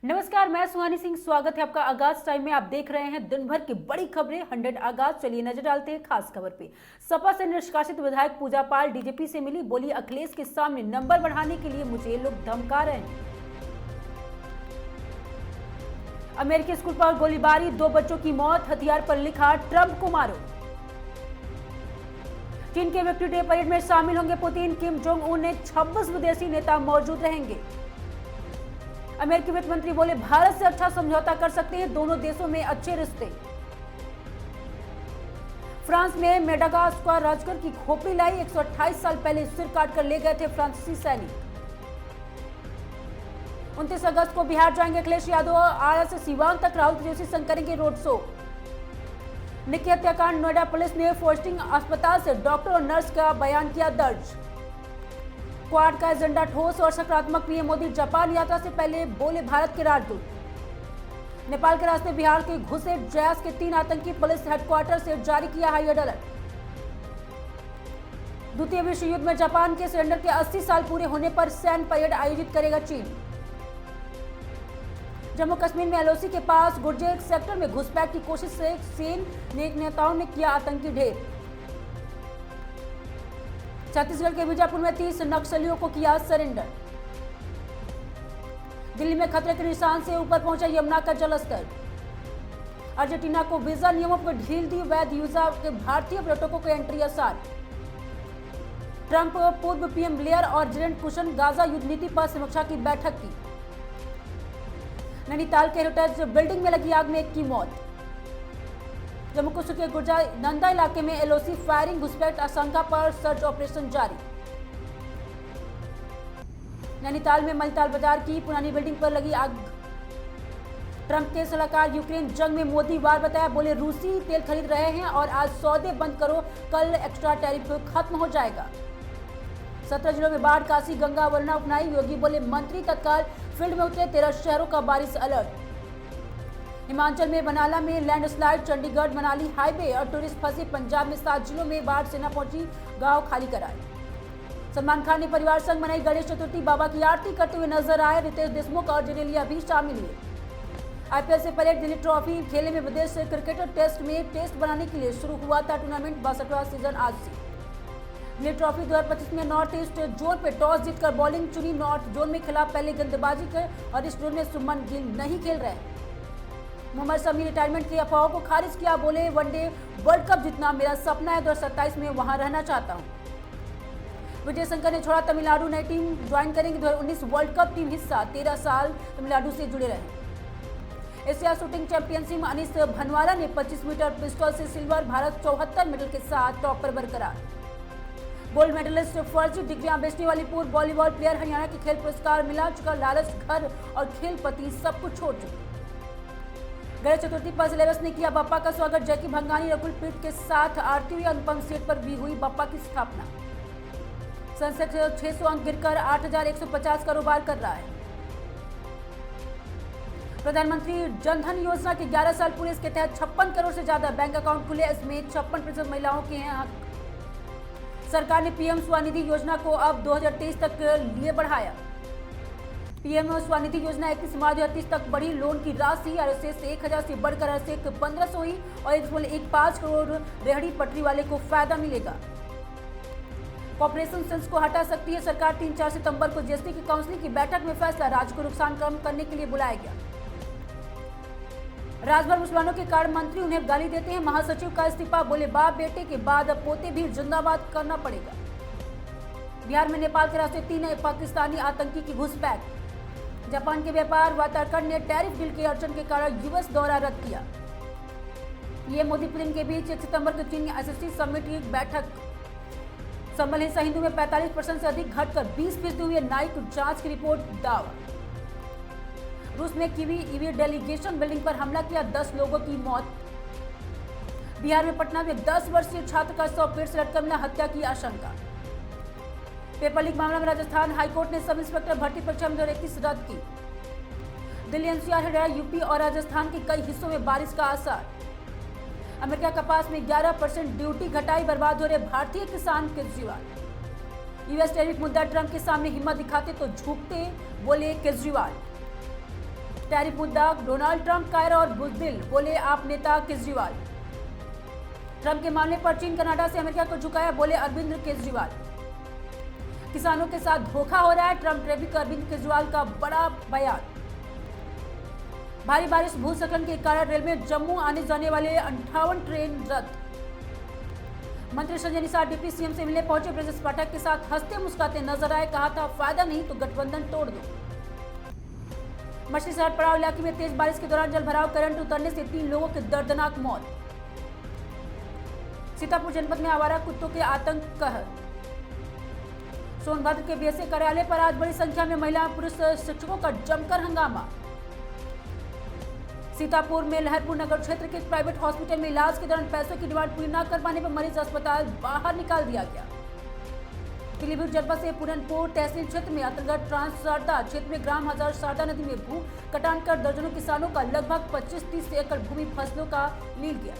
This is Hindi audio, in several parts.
नमस्कार, मैं सुहानी सिंह। स्वागत है आपका आगाज टाइम में। आप देख रहे हैं दिन भर की बड़ी खबरें 100 आगाज। चलिए नजर डालते हैं खास खबर पे। सपा से निष्कासित विधायक पूजा पाल डीजीपी से मिली, बोली अखिलेश के सामने नंबर बढ़ाने के लिए मुझे ये लोग धमका रहे हैं। अमेरिकी स्कूल पर गोलीबारी, 2 बच्चों की मौत, हथियार पर लिखा ट्रंप को मारो। चीन के विक्ट्री डे परेड में शामिल होंगे पुतिन, किम जोंग उन ने 26 विदेशी नेता मौजूद रहेंगे। अमेरिकी वित्त मंत्री बोले भारत से अच्छा समझौता कर सकते हैं, दोनों देशों में अच्छे रिश्ते। फ्रांस में मेडागास्कर राजकर की खोपड़ी लाई, 128 साल पहले सिर काट कर ले गए थे फ्रांसीसी सैनिक। 29 अगस्त को बिहार जाएंगे अखिलेश यादव, आरा से सिवान तक राहुल तेजस्वी संग करेंगे रोड शो। निकी हत्याकांड, नोएडा पुलिस ने फोर्टिंग अस्पताल से डॉक्टर और नर्स का बयान किया दर्ज। क्वाड का एजेंडा ठोस और सकारात्मक, पीएम मोदी जापान यात्रा से पहले बोले भारत के राजदूत। नेपाल के रास्ते बिहार के घुसे जयास के 3 आतंकी, पुलिस हेडक्वार्टर से जारी किया हाई अलर्ट। द्वितीय विश्व युद्ध में जापान के सरेंडर के 80 साल पूरे होने पर सैन्य परेड आयोजित करेगा चीन। जम्मू कश्मीर में एलओसी के पास गुर्जर सेक्टर में घुसपैठ की कोशिश से सेना नेताओं ने किया आतंकी ढेर। छत्तीसगढ़ के बीजापुर में 30 नक्सलियों को किया सरेंडर। दिल्ली में खतरे के निशान से ऊपर पहुंचा यमुना का जलस्तर। अर्जेंटीना को वीजा नियमों पर ढील दी, वैध वीजा के भारतीय पर्यटकों को एंट्री आसान। ट्रंप, पूर्व पीएम ब्लेयर और जेरेड कुशन गाजा युद्ध नीति पर समीक्षा की बैठक की। नैनीताल के हेरिटेज बिल्डिंग में लगी आग में 1 की मौत। जम्मू कश्मीर के गुर्जर नंदा इलाके में एलओसी फायरिंग, घुसपैठ आशंका पर सर्च ऑपरेशन जारी। नैनीताल में मलताल बाजार की पुरानी बिल्डिंग पर लगी आग। ट्रंप के सलाहकार यूक्रेन जंग में मोदी वार बताया, बोले रूसी तेल खरीद रहे हैं और आज सौदे बंद करो, कल एक्स्ट्रा टैरिफ खत्म हो जाएगा। 17 जिलों में बाढ़, काशी गंगा वरना अपनाई, योगी बोले मंत्री तत्काल फील्ड में उतरे, 13 शहरों का बारिश अलर्ट। हिमाचल में बनाला में लैंडस्लाइड, चंडीगढ़ मनाली हाईवे और टूरिस्ट फंसे, पंजाब में 7 जिलों में बाढ़, सेना पहुंची, गांव खाली कराए। सलमान खान ने परिवार संग मनाई गणेश चतुर्थी, बाबा की आरती करते हुए नजर आए। रितेश देशमुख और जेनेलिया भी शामिल हुए। आईपीएल से परेड, दिल्ली ट्रॉफी खेले में विदेश से क्रिकेटर टेस्ट में टेस्ट बनाने के लिए शुरू हुआ था टूर्नामेंट, 62वां सीजन आज से। दिल्ली ट्रॉफी 2025 में नॉर्थ ईस्ट जोन पे टॉस जीतकर बॉलिंग चुनी, नॉर्थ जोन में खिलाफ पहले गेंदबाजी कर और इस जोन में सुमन गिल नहीं खेल रहे। मोहम्मद शमी रिटायरमेंट की अफवाहों को खारिज किया, बोले वनडे वर्ल्ड कप जीतना मेरा सपना है, 2027 में वहां रहना चाहता हूं। विजय शंकर ने छोड़ा तमिलनाडु, नई टीम ज्वाइन करेंगे। 2019 वर्ल्ड कप टीम हिस्सा, 13 साल तमिलनाडु से जुड़े रहे। एशिया शूटिंग चैंपियनशिप में अनिस भनवाला ने 25 मीटर पिस्टल से सिल्वर, भारत 74 मेडल के साथ टॉप पर बरकरार। गोल्ड मेडलिस्ट फर्जी डिग्रियां बेचने वाली पूर्व वॉलीबॉल प्लेयर हरियाणा की खेल पुरस्कार मिला चुका, लालच, घर और खेल पति सब कुछ छोड़ चुके। गणेश चतुर्थी पर सिलेबस ने किया बप्पा का स्वागत, जैकी भंगानी रकुल प्रीत के साथ आरती अनुपम सेठ पर भी हुई बप्पा की स्थापना। सेंसेक्स 600 अंक गिरकर 8,150 कारोबार कर रहा है। प्रधानमंत्री जनधन योजना के 11 साल पूरे, इसके तहत 56 करोड़ से ज्यादा बैंक अकाउंट खुले, इसमें 56% महिलाओं के हैं हक। सरकार ने पीएम स्वनिधि योजना को अब 2023 तक लिए बढ़ाया। पीएम स्वनिधि योजना 31 मार्च 2030 तक बढ़ी, लोन की राशि आरएसएस से 1,000 से बढ़कर आरएसएस 1,500 हुई और 1.15 करोड़ रेहड़ी पटरी वाले को फायदा मिलेगा। कॉर्पोरेशन सेंस को हटा सकती है सरकार, 3-4 सितंबर को जीएसटी की काउंसिलिंग की बैठक में फैसला, राज्य को नुकसान कम करने के लिए बुलाया गया। राजभर मुसलमानों के कारण मंत्री उन्हें गाली देते हैं, महासचिव का इस्तीफा, बोले बाप बेटे के बाद अब पोते भी जिंदाबाद करना पड़ेगा। बिहार में नेपाल के रास्ते 3 पाकिस्तानी आतंकी की घुसपैठ। जापान के व्यापार वार्ताकार ने टैरिफ डील की अड़चन के कारण यूएस दौरा रद्द किया। ये मोदी पुतिन के बीच 1 सितंबर को चीन एसएससी समिट की बैठक। संबल हिंसा हिंदू में 45% से अधिक घटकर 20% हुई, न्यायिक जांच की रिपोर्ट दावा। रूस में कीवी ईवी डेलीगेशन बिल्डिंग पर हमला किया, 10 लोगों की मौत। बिहार में पटना में 10 वर्षीय छात्र का 100 पेड़ से लटकर मिला, हत्या की आशंका। पेपर लीक मामला में राजस्थान हाईकोर्ट ने सब इंस्पेक्टर भर्ती परीक्षा 2021 रद्द की। दिल्ली एनसीआर हिलाया, यूपी और राजस्थान के कई हिस्सों में बारिश का आसार। अमेरिका कपास में 11% ड्यूटी घटाई, बर्बाद हो रहे भारतीय किसान, केजरीवाल। यूएस टैरिफ मुद्दा, ट्रंप के सामने हिम्मत दिखाते तो झुकते, बोले केजरीवाल। टैरिफ मुद्दा, डोनाल्ड ट्रंप कायर और बुजदिल, बोले आप नेता केजरीवाल। ट्रंप के मामले पर चीन कनाडा से अमेरिका को झुकाया, बोले अरविंद केजरीवाल। किसानों के साथ धोखा हो रहा है, ट्रंप ट्रैफिक अरविंद केजरीवाल का बड़ा बयान। भारी बारिश भूस्खलन के कारण रेल में जम्मू आने जाने वाले 58 ट्रेन रद्द। मंत्री संजय निषाद डिप्टी सीएम से मिलने पहुंचे, ब्रजेश पाठक के साथ हंसते मुस्कुराते नजर आए, कहा था फायदा नहीं तो गठबंधन तोड़ दो। मछली शहर पड़ाव इलाके में तेज बारिश के दौरान जलभराव, करंट उतरने से 3 लोगों की दर्दनाक मौत। सीतापुर जनपद में आवारा कुत्तों के आतंक कहर। सोनभद्र के बीएसए कार्यालय पर आज बड़ी संख्या में महिला पुरुष शिक्षकों का जमकर हंगामा। सीतापुर में लहरपुर नगर क्षेत्र के प्राइवेट हॉस्पिटल में इलाज के दौरान पैसों की डिमांड पूरी न कर पाने पर मरीज अस्पताल बाहर निकाल दिया गया। पीलीभीत जनपद से पूरनपुर तहसील क्षेत्र में अंतर्गत ट्रांस शारदा क्षेत्र में ग्राम हजार शारदा नदी में भू कटान कर दर्जनों किसानों का लगभग 25-30 एकड़ भूमि फसलों का लील गया।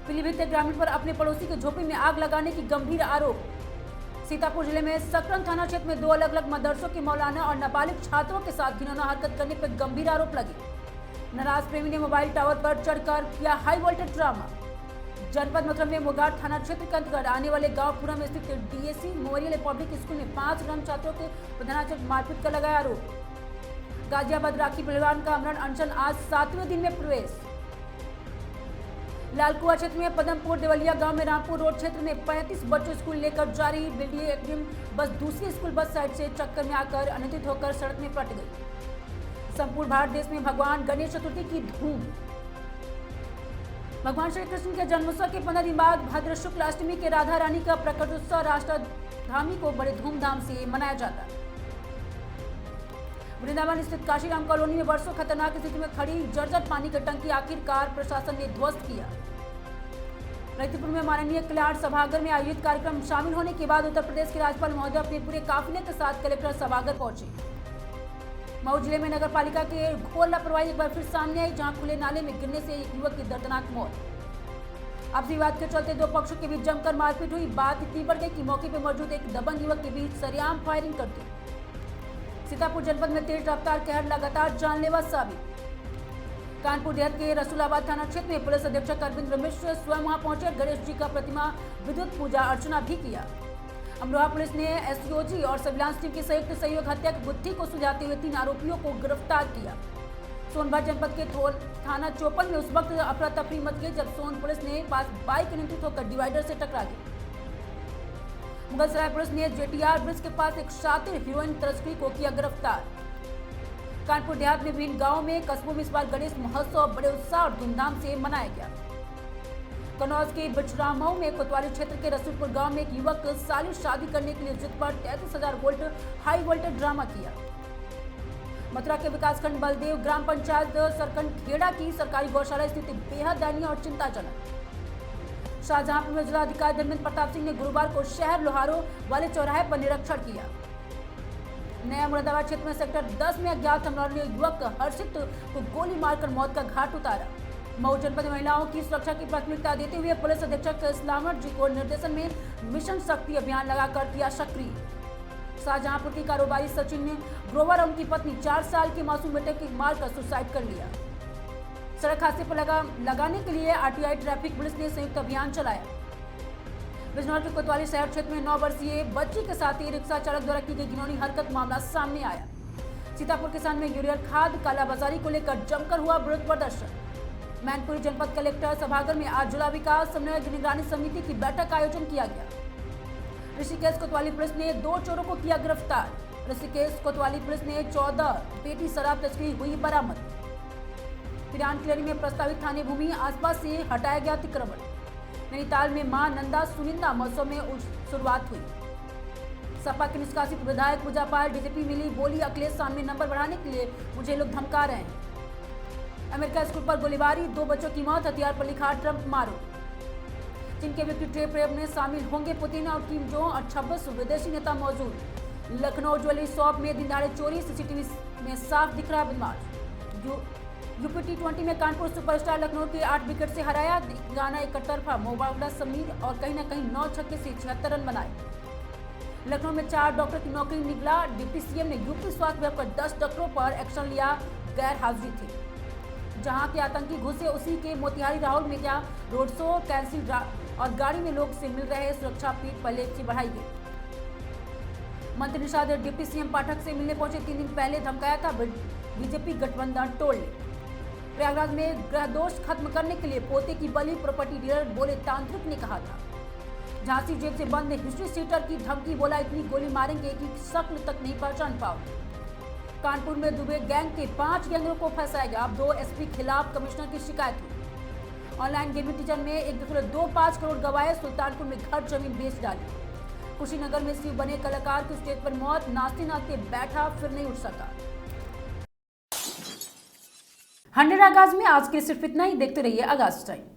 पीलीभीत के ग्रामीण पर अपने पड़ोसी के झोपड़ी में आग लगाने की गंभीर आरोप। सीतापुर जिले में सकरन थाना क्षेत्र में 2 अलग-अलग मदरसों के मौलाना और नाबालिग छात्रों के साथ घिनौना हरकत करने पर गंभीर आरोप लगे। नाराज प्रेमी ने मोबाइल टावर पर चढ़कर किया हाई वोल्टेज ड्रामा। जनपद मथुरा में मोगाट थाना क्षेत्र के अंतर्गत आने वाले गांव पुरा में स्थित डीएसी मेमोरियल पब्लिक स्कूल में 5 ग्राम छात्रों के प्रधानाचार्य मारपीट का लगाया आरोप। गाजियाबाद राखी पहलवान का अमरण अनशन आज 7वें दिन में प्रवेश। लालकुआ क्षेत्र में पदमपुर देवलिया गांव में रामपुर रोड क्षेत्र में 35 बच्चों स्कूल लेकर जा रही बीडीए एकेडमी बस दूसरी स्कूल बस साइड से चक्कर में आकर अनियंत्रित होकर सड़क में पलट गई। संपूर्ण भारत देश में भगवान गणेश चतुर्थी की धूम। भगवान श्री कृष्ण के जन्मोत्सव के 15 दिन बाद भद्र शुक्ल अष्टमी के राधा रानी का प्रकटोत्सव राष्ट्रधामी को बड़े धूमधाम से मनाया जाता है। वृंदावन स्थित काशीराम कॉलोनी में वर्षों खतरनाक स्थिति में खड़ी जर्जर पानी की टंकी आखिरकार प्रशासन ने ध्वस्त किया। ललितपुर में माननीय कल्याण सभागार में आयोजित कार्यक्रम शामिल होने के बाद उत्तर प्रदेश के राज्यपाल महोदय अपने पूरे काफिले के साथ कलेक्टर सभागार पहुंचे। मऊ जिले में नगर पालिका के घोर लापरवाही एक बार फिर सामने आई, जहां खुले नाले में गिरने से एक युवक की दर्दनाक मौत। आपसी विवाद के चलते 2 पक्षों के बीच जमकर मारपीट हुई। बात इतनी बढ़ गई कि मौके पर मौजूद एक दबंग युवक के बीच सरेआम फायरिंग कर दी। सीतापुर जनपद में तेज रफ्तार कहर लगातार जानलेवा साबित। कानपुर देहात के रसूलाबाद थाना क्षेत्र में पुलिस अधीक्षक अरविंद मिश्र स्वयं वहां पहुंचे, गणेश जी का प्रतिमा विद्युत पूजा अर्चना भी किया। अमरोहा पुलिस ने एसओजी और सर्विलांस टीम की संयुक्त सहयोग हत्या की गुत्थी को सुलझाते हुए 3 आरोपियों को गिरफ्तार किया। सोनभद्र जनपद के थाना चौपल में उस वक्त अफरा तफरी मच गई जब सोन पुलिस ने पास बाइक नियंत्रित होकर डिवाइडर से टकरा गई। मुगलसराय पुलिस ने जेटीआर ब्रिज के पास एक शातिर हीरोइन तस्करी को किया गिरफ्तार। कानपुर देहात में विभिन्न गांवों में कस्बों में इस बार गणेश महोत्सव बड़े उत्साह और धूमधाम से मनाया गया। कन्नौज के बिछरामऊ में कोतवाली क्षेत्र के रसूलपुर गांव में एक युवक साली शादी करने के लिए जिद पर 33,000 वोल्ट हाई वोल्टेज ड्रामा किया। मथुरा के विकासखंड बलदेव ग्राम पंचायत सरकंड खेड़ा की सरकारी गौशाला स्थिति बेहद दयनीय और चिंताजनक। शाहजहांपुर में जिलाधिकारी धर्मेंद्र प्रताप सिंह ने गुरुवार को शहर लोहारों वाले चौराहे पर निरीक्षण किया। नया मुरादाबाद क्षेत्र में सेक्टर 10 में अज्ञात हमलावरों ने युवक हर्षित को गोली मारकर मौत का घाट उतारा। मऊ जनपद में महिलाओं की सुरक्षा की प्राथमिकता देते हुए पुलिस अधीक्षक इस्लामत जी को निर्देशन में मिशन शक्ति अभियान लगाकर किया सक्रिय। शाहजहांपुर की कारोबारी सचिन ग्रोवर और उनकी पत्नी 4 साल के मासूम बेटे की मारकर सुसाइड कर लिया। सड़क हादसे पर लगाने के लिए आरटीआई ट्रैफिक पुलिस ने संयुक्त अभियान चलाया। बिजनौर के कोतवाली शहर क्षेत्र में 9 वर्षीय बच्ची के साथ ही रिक्शा चालक द्वारा की गई घिनौनी हरकत मामला सामने आया। सीतापुर किसान में यूरिया खाद कालाबाजारी को लेकर जमकर हुआ विरोध प्रदर्शन। मैनपुरी जनपद कलेक्टर सभागार में आज जिला विकास समन्वय निगरानी समिति की बैठक का आयोजन किया गया। ऋषिकेश कोतवाली पुलिस ने 2 चोरों को किया गिरफ्तार। ऋषिकेश कोतवाली पुलिस ने 14 पेटी शराब तस्करी हुई बरामद। पिरान क्लियरी में प्रस्तावित थाने भूमि आसपास से हटाया गया अतिक्रमण। नैनीताल में मां नंदा सुनिंदा महोत्सव में शुरुआत हुई। सपा के निष्कासित विधायक पूजा पाल डीजीपी मिली, बोली अखिलेश सामने नंबर बढ़ाने के लिए मुझे लोग धमका रहे हैं। अमेरिका स्कूल पर गोलीबारी, 2 बच्चों की मौत, हथियार पर लिखा ट्रंप मारो। चीन के व्यक्ति ट्रेप में शामिल होंगे पुतिन और किम जोंग और 26 विदेशी नेता मौजूद। लखनऊ ज्वेलरी शॉप में दिनदहाड़े चोरी, सीसीटीवी में साफ दिख रहा बदमाश। यूपी T20 में कानपुर सुपरस्टार लखनऊ के 8 विकेट से हराया। गाना एक तरफा मुकाबला समीर और कहीं न कहीं 9 छक्के से 76 रन बनाए। लखनऊ में 4 डॉक्टर की नौकरी निकला। डिप्टी सीएम ने यूपी स्वास्थ्य विभाग पर 10 डॉक्टरों पर एक्शन लिया, गैर हाजिरी थी। जहां के आतंकी घुसे उसी के मोतिहारी राहुल में क्या रोड शो कैंसिल और गाड़ी में लोग से मिल रहे, सुरक्षा पीठ पहले से बढ़ाई गई। मंत्री निषाद डिप्टी सीएम पाठक से मिलने पहुंचे 3 दिन पहले धमकाया था बीजेपी गठबंधन तोड़ ले। प्रयागराज में ग्रह दोष खत्म करने के लिए पोते की बलि प्रॉपर्टी डीलर बोले तांत्रिक ने कहा था। झांसी जेल से बंद हिस्ट्री सीटर की धमकी, बोला इतनी गोली मारेंगे कि शक्ल तक नहीं पहचान पाओगे। कानपुर में दुबे गैंग के 5 गैंगरों को फंसाएगा, अब 2 एसपी खिलाफ कमिश्नर की शिकायत हुई। ऑनलाइन गेमिंग टीचर में 1.25 करोड़ गवाए, सुल्तानपुर में घर जमीन बेच डाली। कुशीनगर में शिव बने कलाकार की स्टेज पर मौत, नाचते नाचते बैठा फिर नहीं उठ सका। 100 आगाज में आज के सिर्फ इतना ही। देखते रहिए आगाज टाइम।